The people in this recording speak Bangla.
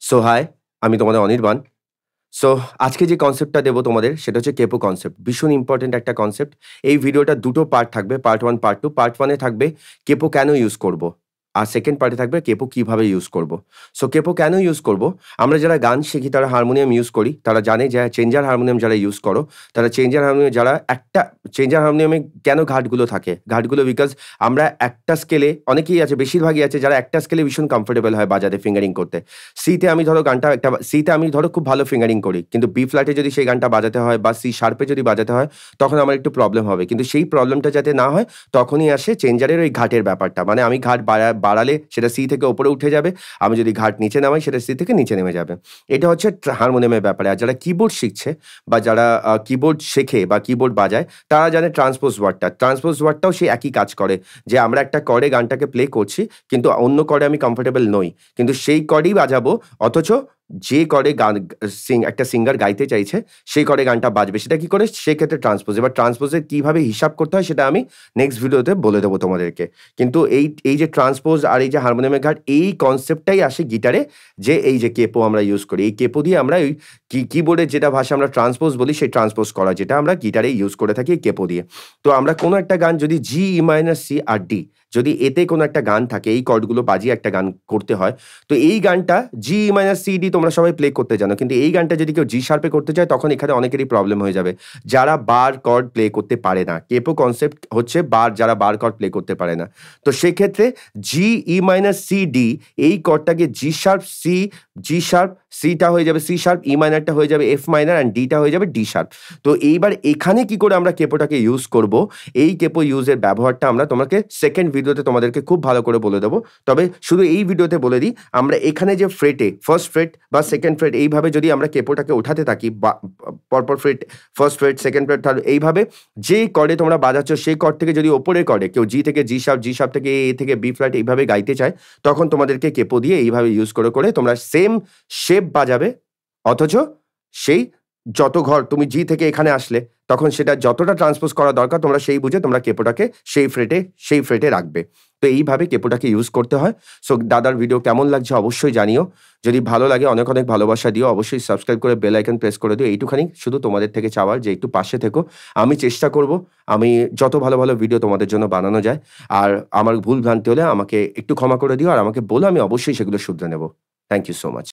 সো হাই, আমি তোমাদের অনির্বাণ। সো আজকে যে কনসেপ্টটা দেবো তোমাদের সেটা হচ্ছে কেপো কনসেপ্ট। ভীষণ ইম্পোর্টেন্ট একটা কনসেপ্ট। এই ভিডিওটা ২ টো পার্ট থাকবে। Part 1, part 2। পার্ট 1 এ থাকবে কেপো কেন ইউজ করব? আর সেকেন্ড পার্টে থাকবে কেপো কিভাবে ইউজ করব? সো কেপো কেন ইউজ করব? আমরা যারা গান শিখি তারা হারমোনিয়াম ইউজ করি। তারা জানে যে চেঞ্জার হারমোনিয়াম যারা ইউজ করো, তারা চেঞ্জার হারমোনিয়াম যারা একটা চেঞ্জার হারমোনিয়ামে কেন ঘাটগুলো থাকে? ঘাটগুলো বিকজ আমরা একটা স্কেলে অনেকেই আছে, বেশিরভাগই আছে যারা একটা স্কেলে ভীষণ কমফোর্টেবল হয় বাজাতে, ফিঙ্গারিং করতে। সিতে আমি ধরো গানটা একটা সিতে আমি ধরো খুব ভালো ফিঙ্গারিং করি। কিন্তু বি ফ্ল্যাটে যদি সেই গানটা বাজাতে হয় বা সি শার্পে যদি বাজাতে হয়, তখন আমার একটু প্রবলেম হবে। কিন্তু সেই প্রবলেমটা যাতে না হয়, তখনই আসে চেঞ্জারের ওই ঘাটের ব্যাপারটা। মানে আমি ঘাট বাড়ালে সেটা সি থেকে ওপরে উঠে যাবে। আমি যদি ঘাট নিচে নামাই সেটা সি থেকে নিচে নেমে যাবে। এটা হচ্ছে হারমোনিয়ামের ব্যাপারে। আর যারা কিবোর্ড শিখছে বা যারা কিবোর্ড শেখে বা কিবোর্ড বাজায়, তারা জানে ট্রান্সপোজ ওয়ার্ডটা। ট্রান্সপোজ ওয়ার্ডটাও সেই একই কাজ করে। যে আমরা একটা কর্ডে গানটাকে প্লে করছি, কিন্তু অন্য কর্ডে আমি কমফোর্টেবল নই। কিন্তু সেই কর্ডেই বাজাবো, অথচ যে কর্ডে গান একটা সিঙ্গার গাইতে চাইছে, সেই কর্ডে গানটা বাজবে। সেটা কি করে? সেক্ষেত্রে ট্রান্সপোজ। এবার ট্রান্সপোজের কিভাবে হিসাব করতে হয় সেটা আমি নেক্সট ভিডিওতে বলে দেবো তোমাদেরকে। কিন্তু এই যে ট্রান্সপোজ আর এই যে হারমোনিয়ামের ঘাট, এই কনসেপ্টটাই আসে গিটারে। যে এই যে কেপো আমরা ইউজ করি, এই কেপো দিয়ে আমরা ওই কিবোর্ডের যেটা ভাষা আমরা ট্রান্সপোজ বলি, সেই ট্রান্সপোজ করা যেটা আমরা গিটারে ইউজ করে থাকি এই কেপো দিয়ে। তো আমরা কোনো একটা গান যদি জি, ই মাইনর, সি আর ডি, যদি এতে কোনো একটা গান থাকে, এই কর্ডগুলো বাজিয়ে একটা গান করতে হয়। তো এই গানটা জি, ই মাইনর, সি, ডি তোমরা সবাই প্লে করতে জানো। কিন্তু এই গানটা যদি কেউ জি শার্পে করতে চায়, তখন এখানে অনেকেরই প্রবলেম হয়ে যাবে। যারা বার কর্ড প্লে করতে পারে না। কেপো কনসেপ্ট হচ্ছে যারা বার কর্ড প্লে করতে পারে না। তো সেক্ষেত্রে জি, ই মাইনর, সি, ডি এই কর্ডটাকে জি শার্প, জি শার্প, সিটা হয়ে যাবে সি শার্প, ই মাইনরটা হয়ে যাবে এফ মাইনর অ্যান্ড ডিটা হয়ে যাবে ডি শার্প। তো এইবার এখানে কি করে আমরা কেপোটাকে ইউজ করব, এই কেপো ইউজের ব্যবহারটা আমরা তোমাকে সেকেন্ড ভিডিওতে তোমাদেরকে খুব ভালো করে বলে দেবো। তবে শুধু এই ভিডিওতে বলে দিই, আমরা এখানে যে ফ্রেটে ফার্স্ট ফ্রেট বা সেকেন্ড ফ্রেট, এইভাবে যদি আমরা কেপোটাকে ওঠাতে থাকি, বা পরপর freight, first freight, second freight, third, এইভাবে যে কর্ডে তোমরা বাজাচ্ছ সেই কর্ড থেকে যদি ওপরের কর্ডে কেউ জি থেকে জি শার্প, জি শার্প থেকে এ থেকে বি ফ্ল্যাট এইভাবে গাইতে চায়, তখন তোমাদেরকে কেপো দিয়ে এইভাবে ইউজ করে তোমরা সেম শেপ বাজাবে। অথচ সেই যত ঘর তুমি জি থেকে এখানে আসলে, তখন সেটা যতটা ট্রান্সপোজ করা দরকার তোমরা সেই বুঝে তোমরা কেপোটাকে সেই ফ্রেটে রাখবে। তো এইভাবে কেপোটাকে ইউজ করতে হয়। সো দাদার ভিডিও কেমন লাগছে অবশ্যই জানিও। যদি ভালো লাগে অনেক অনেক ভালোবাসা দিও। অবশ্যই সাবস্ক্রাইব করে বেল আইকন প্রেস করে দিও। এইটুখানি শুধু তোমাদের থেকে চাওয়ার যে একটু পাশে থেকো। আমি চেষ্টা করব আমি যত ভালো ভালো ভিডিও তোমাদের জন্য বানানো যায়। আর আমার ভুল ভ্রান্তি হলে আমাকে একটু ক্ষমা করে দিও। আর আমাকে বলো, আমি অবশ্যই সেগুলো শুধরে নেব। Thank you so much.